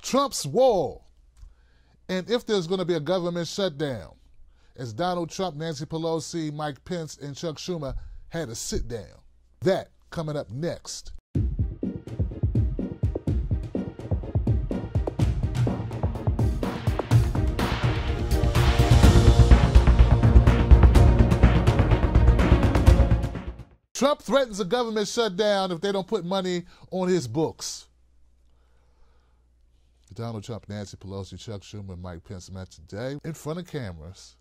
Trump's wall, and if there's going to be a government shutdown, as Donald Trump, Nancy Pelosi, Mike Pence, and Chuck Schumer had a sit down. That coming up next. Trump threatens a government shutdown if they don't put money on his books. Donald Trump, Nancy Pelosi, Chuck Schumer, and Mike Pence met today in front of cameras,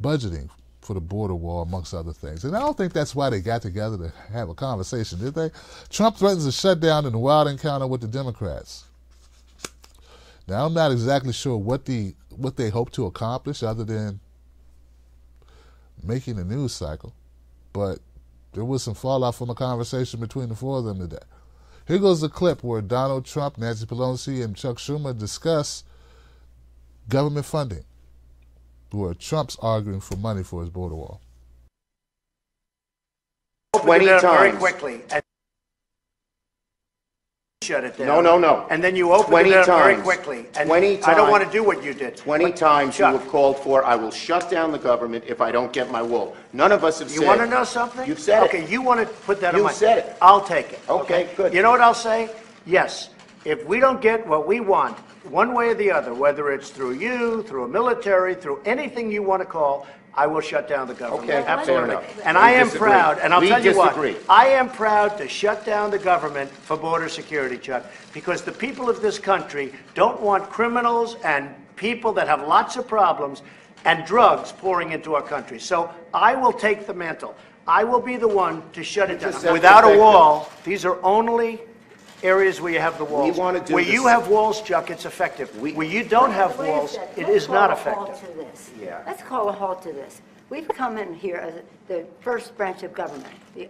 budgeting for the border wall, amongst other things. And I don't think that's why they got together to have a conversation, did they? Trump threatens a shutdown in a wild encounter with the Democrats. Now, I'm not exactly sure what they hope to accomplish other than making a news cycle, but there was some fallout from a conversation between the four of them today. Here goes the clip where Donald Trump, Nancy Pelosi, and Chuck Schumer discuss government funding, where Trump's arguing for money for his border wall. 20 times. Very quickly. And shut it down. No. And then you opened it up very quickly. And 20 times. I don't want to do what you did. 20 times Chuck, you have called for, I will shut down the government if I don't get my wool. None of us have said. You want to know something? You've said it. Okay, you want to put that on my... You said it. I'll take it. Okay, good. You know what I'll say? Yes. If we don't get what we want, one way or the other, whether it's through you, through a military, through anything you want to call, I will shut down the government. Okay, absolutely. fair enough. And We I am disagree. proud, and I'll We tell you disagree. what, I am proud to shut down the government for border security, Chuck, because the people of this country don't want criminals and people that have lots of problems and drugs pouring into our country. So I will take the mantle. I will be the one to shut it down. Without a wall, these are only areas where you have the walls. We want to do where this. you have walls, Chuck, it's effective. Where you don't have walls, it is not effective. Yeah. Let's call a halt to this. We've come in here as the first branch of government, the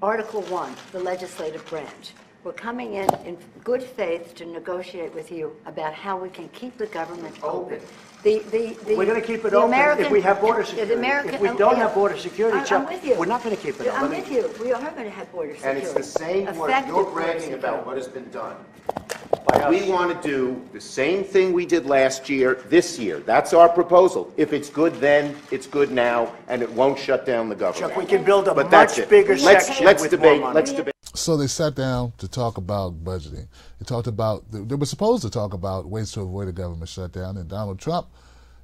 Article 1, the legislative branch. We're coming in good faith to negotiate with you about how we can keep the government open. We're going to keep it open if we have border security. If we don't have border security, Chuck, we're not going to keep it open. I'm with you. We are going to have border security. And it's the same word. Effective You're border bragging security. about what has been done. We want to do the same thing we did last year, this year. That's our proposal. If it's good then, it's good now, and it won't shut down the government. Chuck, we can build a But that's much it. bigger section Let's with debate. more money. Let's debate. So they sat down to talk about budgeting. They talked about, they were supposed to talk about ways to avoid a government shutdown, and Donald Trump,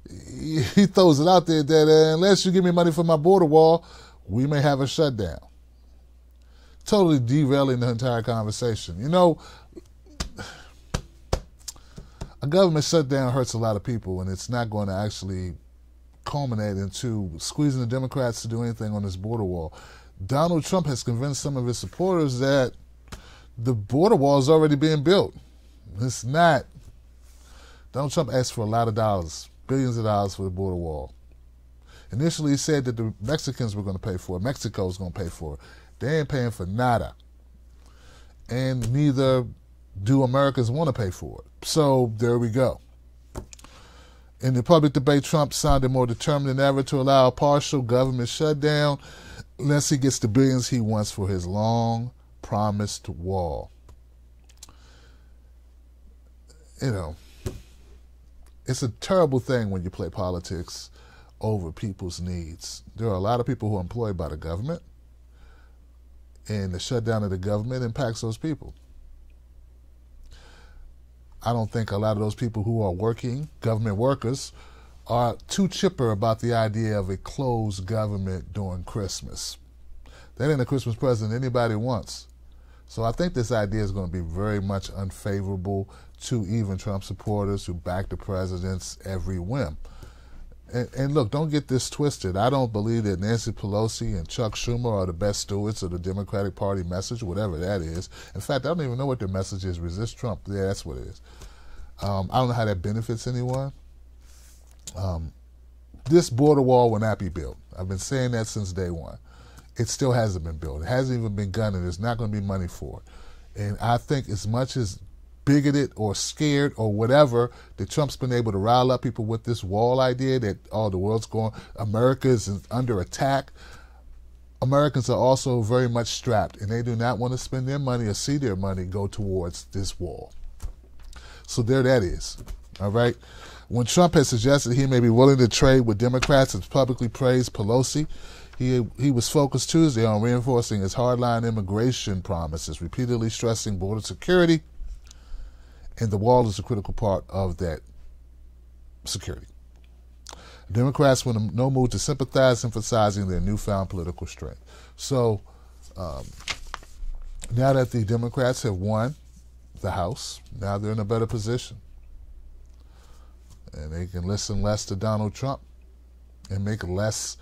he throws it out there that unless you give me money for my border wall, we may have a shutdown. Totally derailing the entire conversation. You know, a government shutdown hurts a lot of people, and it's not going to actually culminate into squeezing the Democrats to do anything on this border wall. Donald Trump has convinced some of his supporters that the border wall is already being built. It's not. Donald Trump asked for a lot of dollars, billions of dollars for the border wall. Initially, he said that the Mexicans were going to pay for it. Mexico was going to pay for it. They ain't paying for nada. And neither do Americans want to pay for it. So there we go. In the public debate, Trump sounded more determined than ever to allow a partial government shutdown unless he gets the billions he wants for his long-promised wall. You know, it's a terrible thing when you play politics over people's needs. There are a lot of people who are employed by the government, and the shutdown of the government impacts those people. I don't think a lot of those people who are working, government workers, are too chipper about the idea of a closed government during Christmas. That ain't a Christmas present anybody wants. So I think this idea is going to be very much unfavorable to even Trump supporters who back the president's every whim. And look, don't get this twisted. I don't believe that Nancy Pelosi and Chuck Schumer are the best stewards of the Democratic Party message, whatever that is. In fact, I don't even know what their message is. Resist Trump. Yeah, that's what it is. I don't know how that benefits anyone. This border wall will not be built. I've been saying that since day one. It still hasn't been built. It hasn't even been done, and there's not going to be money for it. And I think as much as bigoted or scared or whatever that Trump's been able to rile up people with this wall idea that, oh, the world's going, America is under attack. Americans are also very much strapped, and they do not want to spend their money or see their money go towards this wall. So there that is. All right. When Trump has suggested he may be willing to trade with Democrats and publicly praised Pelosi, he was focused Tuesday on reinforcing his hardline immigration promises, repeatedly stressing border security, and the wall is a critical part of that security. Democrats were in no mood to sympathize, emphasizing their newfound political strength. So now that the Democrats have won the House, now they're in a better position. And they can listen less to Donald Trump and make less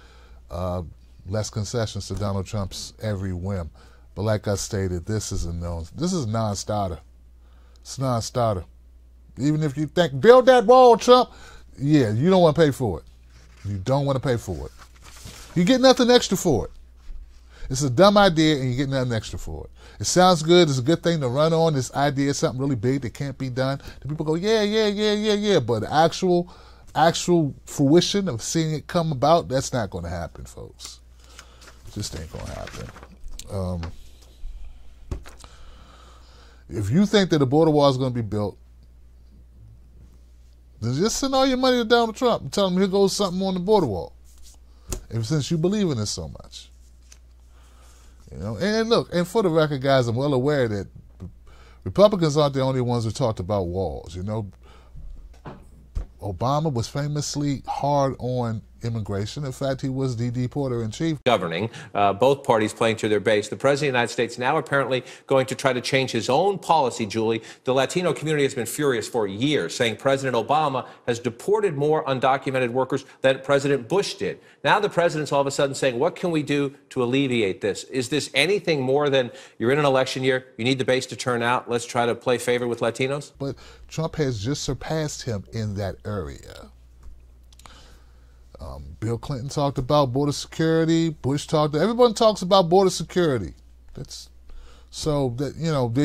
concessions to Donald Trump's every whim. But like I stated, this is a non-starter. It's a non-starter. Even if you think, build that wall, Trump, yeah, you don't want to pay for it. You don't want to pay for it. You get nothing extra for it. It's a dumb idea and you get nothing extra for it. It sounds good. It's a good thing to run on. This idea is something really big that can't be done. The people go, yeah. But the actual fruition of seeing it come about, that's not going to happen, folks. It just ain't going to happen. If you think that the border wall is going to be built, then just send all your money to Donald Trump and tell him here goes something on the border wall. And since you believe in this so much. You know, and look, and for the record, guys, I'm well aware that Republicans aren't the only ones who talked about walls. You know, Obama was famously hard on immigration. In fact, he was the deporter-in-chief. Governing, both parties playing to their base. The President of the United States now apparently going to try to change his own policy, Julie. The Latino community has been furious for years, saying President Obama has deported more undocumented workers than President Bush did. Now the president's all of a sudden saying, what can we do to alleviate this? Is this anything more than you're in an election year, you need the base to turn out, let's try to play favor with Latinos? But Trump has just surpassed him in that area. Bill Clinton talked about border security. Everyone talks about border security. They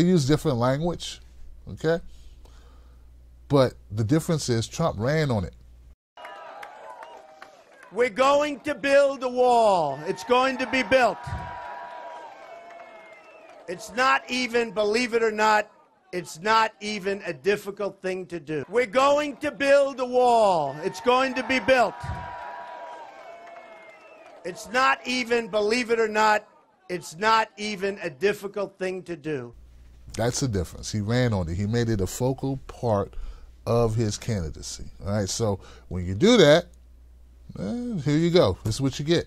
use different language, okay? But the difference is Trump ran on it. We're going to build a wall. It's going to be built. It's not even, believe it or not, it's not even a difficult thing to do. We're going to build a wall. It's going to be built. It's not even, believe it or not, it's not even a difficult thing to do. That's the difference. He ran on it. He made it a focal part of his candidacy. All right, so when you do that, here you go. This is what you get.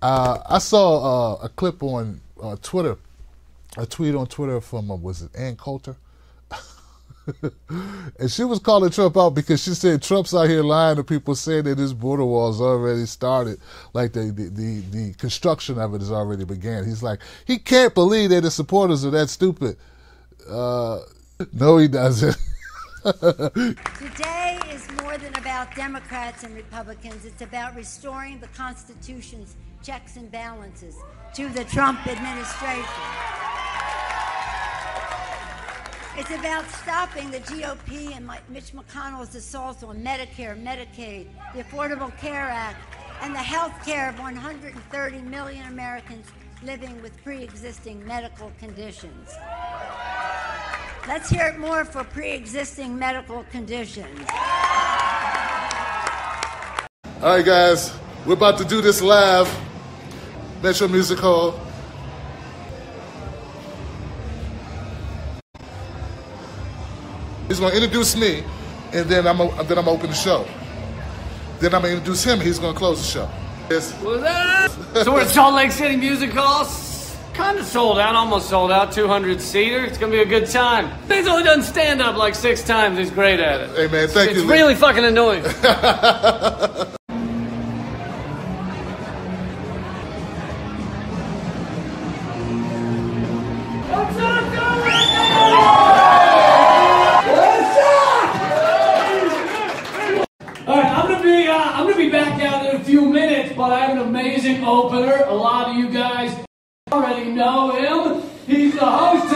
I saw a clip on Twitter, a tweet on Twitter from, was it Ann Coulter? And she was calling Trump out because she said Trump's out here lying to people, saying that this border wall's already started, like the construction of it has already began. He's like, he can't believe that the supporters are that stupid. No, he doesn't. Today is more than about Democrats and Republicans. It's about restoring the Constitution's checks and balances to the Trump administration. It's about stopping the GOP and Mitch McConnell's assaults on Medicare, Medicaid, the Affordable Care Act, and the health care of 130 million Americans living with pre-existing medical conditions. Let's hear it more for pre-existing medical conditions. All right, guys, we're about to do this live. Metro Music Hall. He's going to introduce me, and then I'm gonna open the show. Then I'm going to introduce him. He's going to close the show. Yes. What's up? So we're at Salt Lake City Music Hall. Kind of sold out, almost sold out, 200-seater. It's going to be a good time. He's only done stand-up like 6 times. He's great at it. Hey, man, thank you. It's really fucking annoying. I'm gonna be back out in a few minutes, but I have an amazing opener. A lot of you guys already know him. He's the host